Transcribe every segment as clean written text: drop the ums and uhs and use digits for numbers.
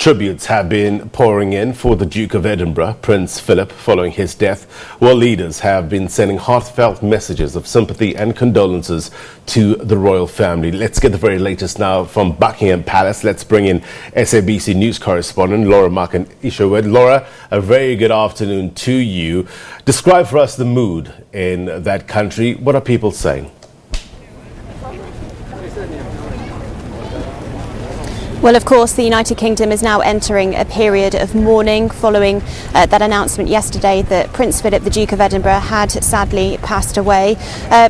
Tributes have been pouring in for the Duke of Edinburgh, Prince Philip, following his death, while leaders have been sending heartfelt messages of sympathy and condolences to the royal family. Let's get the very latest now from Buckingham Palace. Let's bring in SABC news correspondent Laura Makin-Isherwood. Laura, a very good afternoon to you. Describe for us the mood in that country. What are people saying? Well, of course, the United Kingdom is now entering a period of mourning following that announcement yesterday that Prince Philip, the Duke of Edinburgh, had sadly passed away.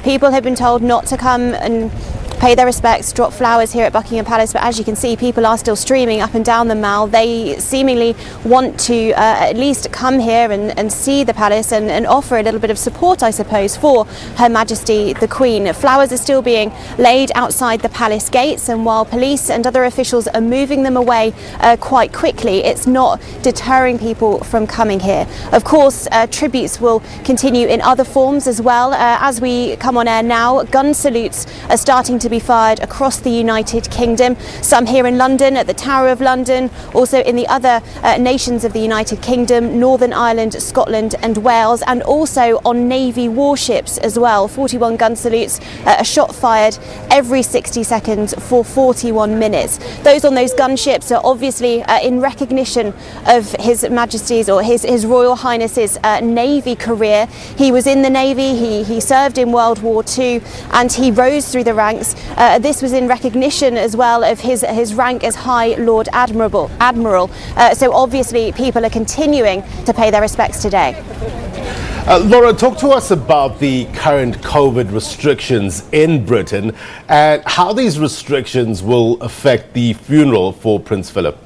People have been told not to come and pay their respects, drop flowers here at Buckingham Palace, but as you can see, people are still streaming up and down the Mall. They seemingly want to at least come here and see the palace and offer a little bit of support, I suppose, for Her Majesty the Queen. Flowers are still being laid outside the palace gates, and while police and other officials are moving them away quite quickly, it's not deterring people from coming here. Of course, tributes will continue in other forms as well. As we come on air now, gun salutes are starting to be fired across the United Kingdom. Some here in London at the Tower of London, also in the other nations of the United Kingdom, Northern Ireland, Scotland and Wales, and also on Navy warships as well. 41 gun salutes, a shot fired every 60 seconds for 41 minutes. Those on those gunships are obviously in recognition of His Majesty's or His Royal Highness's Navy career. He was in the Navy, he served in World War II, and he rose through the ranks. This was in recognition as well of his rank as High Lord Admiral. So obviously people are continuing to pay their respects today. Laura, talk to us about the current COVID restrictions in Britain and how these restrictions will affect the funeral for Prince Philip.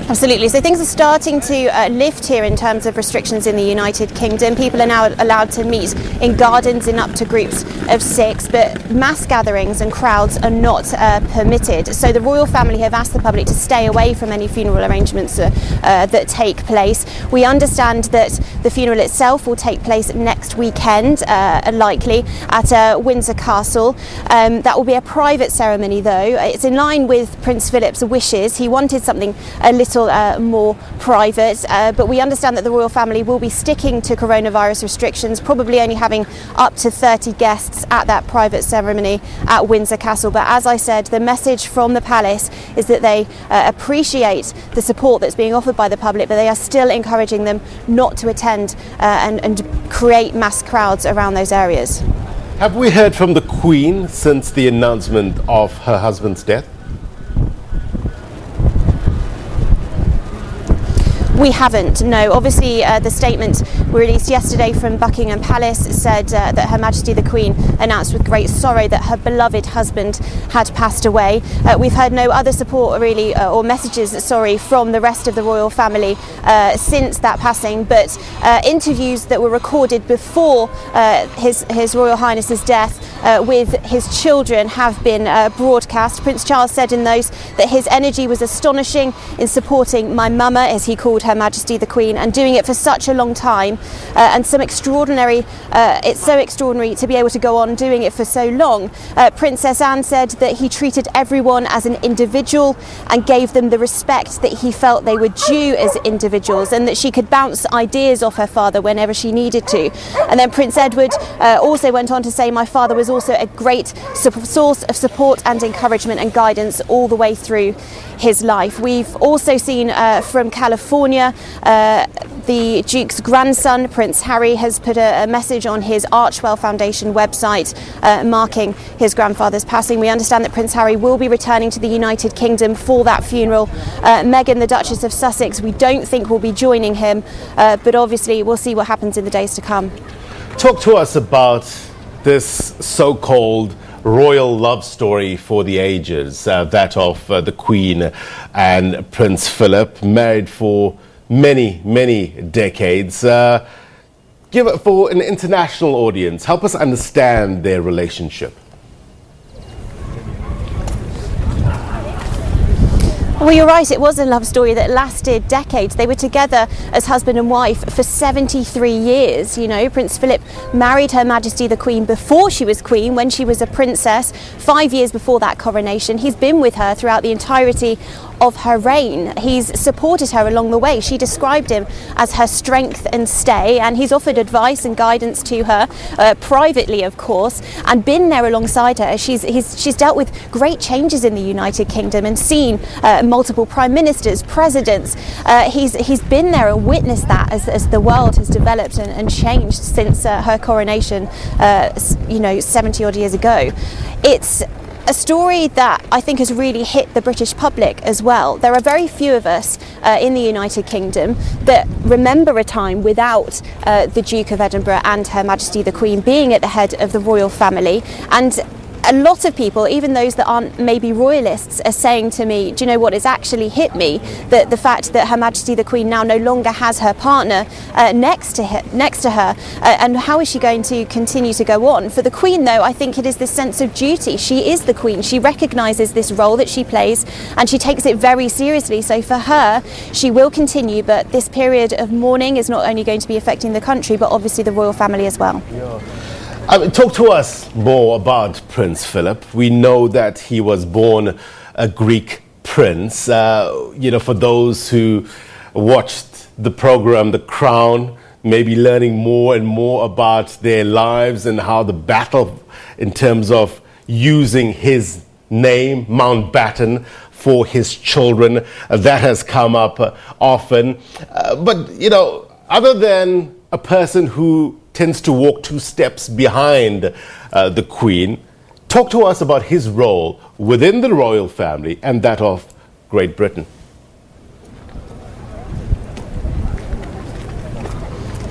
Absolutely. So things are starting to lift here in terms of restrictions in the United Kingdom. People are now allowed to meet in gardens in up to groups of 6, but mass gatherings and crowds are not permitted. So the royal family have asked the public to stay away from any funeral arrangements that take place. We understand that the funeral itself will take place next weekend, likely at Windsor Castle. That will be a private ceremony though. It's in line with Prince Philip's wishes. He wanted something a little more private, but we understand that the royal family will be sticking to coronavirus restrictions, probably only having up to 30 guests at that private ceremony at Windsor Castle. But as I said, the message from the palace is that they appreciate the support that's being offered by the public, but they are still encouraging them not to attend and create mass crowds around those areas. Have we heard from the Queen since the announcement of her husband's death? We haven't, no. Obviously, the statement released yesterday from Buckingham Palace said that Her Majesty the Queen announced with great sorrow that her beloved husband had passed away. We've heard no other support really, or messages, from the rest of the royal family since that passing, but interviews that were recorded before His Royal Highness's death with his children have been broadcast. Prince Charles said in those that his energy was astonishing in supporting my mama, as he called Her Majesty the Queen, and doing it for such a long time, and it's so extraordinary to be able to go on doing it for so long. Princess Anne said that he treated everyone as an individual and gave them the respect that he felt they were due as individuals, and that she could bounce ideas off her father whenever she needed to. And then Prince Edward also went on to say, my father was also a great source of support and encouragement and guidance all the way through his life. We've also seen from California, the Duke's grandson, Prince Harry, has put a message on his Archwell Foundation website marking his grandfather's passing. We understand that Prince Harry will be returning to the United Kingdom for that funeral. Meghan, the Duchess of Sussex, we don't think will be joining him, but obviously we'll see what happens in the days to come. Talk to us about this so-called royal love story for the ages, that of the Queen and Prince Philip, married for many decades. Give it for an international audience. Help us understand their relationship. Well, you're right, it was a love story that lasted decades. They were together as husband and wife for 73 years. You know, Prince Philip married Her Majesty the Queen before she was Queen, when she was a princess, 5 years before that coronation. He's been with her throughout the entirety of her reign. He's supported her along the way. She described him as her strength and stay, and he's offered advice and guidance to her, privately of course, and been there alongside her. She's dealt with great changes in the United Kingdom and seen multiple prime ministers, presidents. He's been there and witnessed that as the world has developed and changed since her coronation, 70 odd years ago. It's a story that I think has really hit the British public as well. There are very few of us in the United Kingdom that remember a time without the Duke of Edinburgh and Her Majesty the Queen being at the head of the royal family. And a lot of people, even those that aren't maybe royalists, are saying to me, do you know what, it's actually hit me, that the fact that Her Majesty the Queen now no longer has her partner next to her, and how is she going to continue to go on? For the Queen, though, I think it is this sense of duty. She is the Queen. She recognises this role that she plays, and she takes it very seriously. So for her, she will continue, but this period of mourning is not only going to be affecting the country, but obviously the royal family as well. Yeah. Talk to us more about Prince Philip. We know that he was born a Greek prince. For those who watched the program The Crown, maybe learning more and more about their lives and how the battle in terms of using his name, Mountbatten, for his children, that has come up often. But other than a person who tends to walk two steps behind the Queen, talk to us about his role within the royal family and that of Great Britain.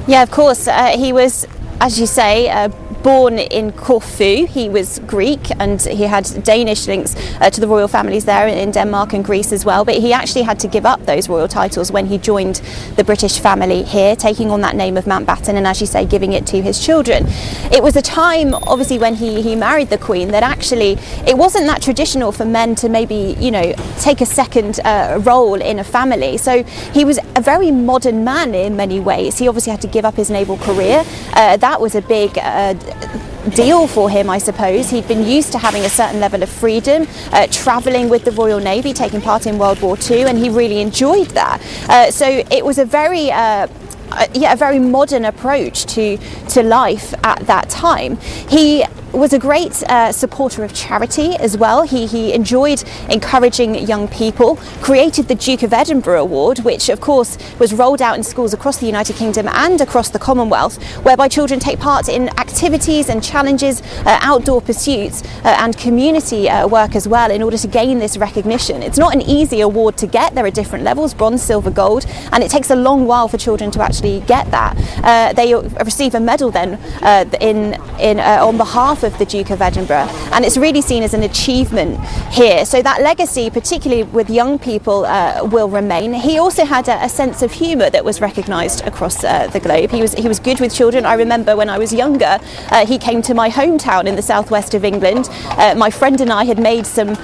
Yeah, of course. He was, as you say, born in Corfu. He was Greek and he had Danish links to the royal families there in Denmark and Greece as well, but he actually had to give up those royal titles when he joined the British family here, taking on that name of Mountbatten and, as you say, giving it to his children. It was a time, obviously, when he married the Queen that actually it wasn't that traditional for men to maybe, take a second role in a family. So he was a very modern man in many ways. He obviously had to give up his naval career. That was a big deal for him, I suppose. He'd been used to having a certain level of freedom, travelling with the Royal Navy, taking part in World War II, and he really enjoyed that. So it was a very modern approach to life at that time. He was a great supporter of charity as well. He enjoyed encouraging young people, created the Duke of Edinburgh Award, which of course was rolled out in schools across the United Kingdom and across the Commonwealth, whereby children take part in activities and challenges, outdoor pursuits and community work as well, in order to gain this recognition. It's not an easy award to get. There are different levels, bronze, silver, gold, and it takes a long while for children to actually get that. They receive a medal then on behalf of the Duke of Edinburgh, and it's really seen as an achievement here. So that legacy, particularly with young people, will remain. He also had a sense of humour that was recognised across the globe. He was good with children. I remember when I was younger, he came to my hometown in the southwest of England. My friend and I had made some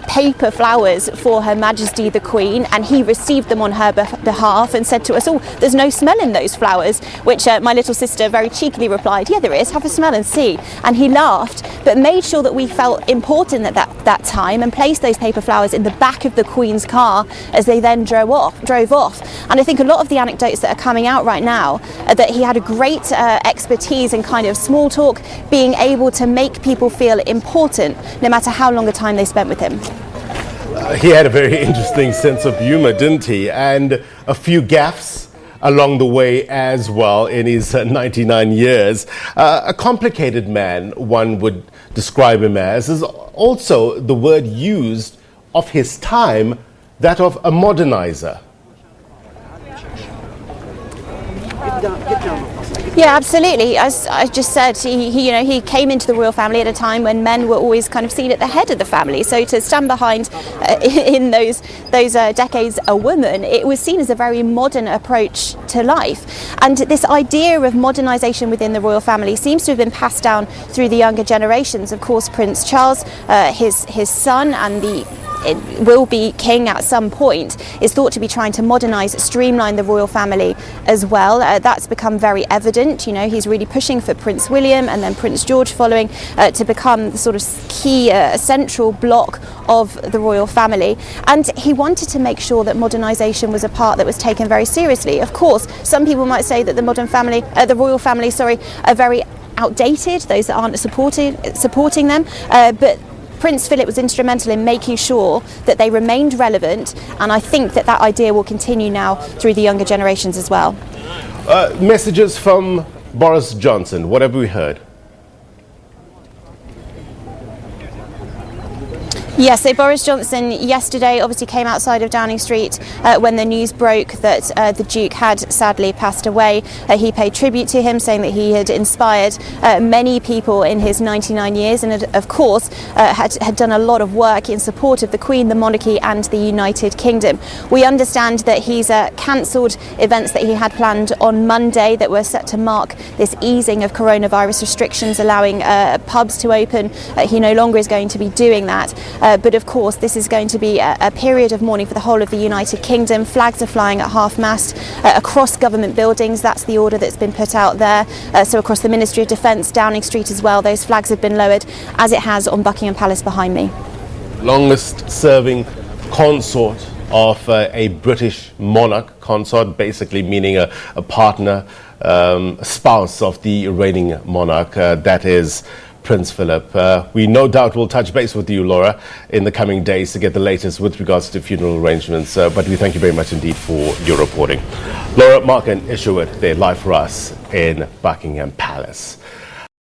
paper flowers for Her Majesty the Queen, and he received them on her behalf and said to us, "Oh, there's no smell in those flowers," which my little sister very cheekily replied, "Yeah, there is, have a smell and see." And he laughed, but made sure that we felt important at that time, and placed those paper flowers in the back of the Queen's car as they then drove off. And I think a lot of the anecdotes that are coming out right now are that he had a great expertise in kind of small talk, being able to make people feel important no matter how long a time they spent with him. He had a very interesting sense of humor, didn't he? And a few gaffes along the way as well in his 99 years. A complicated man, one would describe him as, is also the word used of his time, that of a modernizer. Yeah, absolutely. As I just said, he came into the royal family at a time when men were always kind of seen at the head of the family. So to stand behind in those decades a woman, it was seen as a very modern approach to life. And this idea of modernisation within the royal family seems to have been passed down through the younger generations. Of course, Prince Charles, his son, and the will be king at some point, is thought to be trying to modernise, streamline the royal family as well. That's become very evident. You know, he's really pushing for Prince William and then Prince George following to become the sort of key central block of the royal family. And he wanted to make sure that modernisation was a part that was taken very seriously. Of course, some people might say that the royal family, are very outdated, those that aren't supporting them, but Prince Philip was instrumental in making sure that they remained relevant, and I think that idea will continue now through the younger generations as well. Messages from Boris Johnson, what have we heard? Yes, so Boris Johnson yesterday obviously came outside of Downing Street when the news broke that the Duke had sadly passed away. He paid tribute to him, saying that he had inspired many people in his 99 years and had, of course, had done a lot of work in support of the Queen, the monarchy and the United Kingdom. We understand that he's cancelled events that he had planned on Monday that were set to mark this easing of coronavirus restrictions, allowing pubs to open. He no longer is going to be doing that. But of course, this is going to be a period of mourning for the whole of the United Kingdom. Flags are flying at half-mast across government buildings. That's the order that's been put out there. So across the Ministry of Defence, Downing Street as well, those flags have been lowered, as it has on Buckingham Palace behind me. Longest-serving consort of a British monarch, consort basically meaning a partner, a spouse of the reigning monarch, that is Prince Philip. We no doubt will touch base with you, Laura, in the coming days to get the latest with regards to funeral arrangements. But we thank you very much indeed for your reporting. Laura Makin-Isherwood there live for us in Buckingham Palace.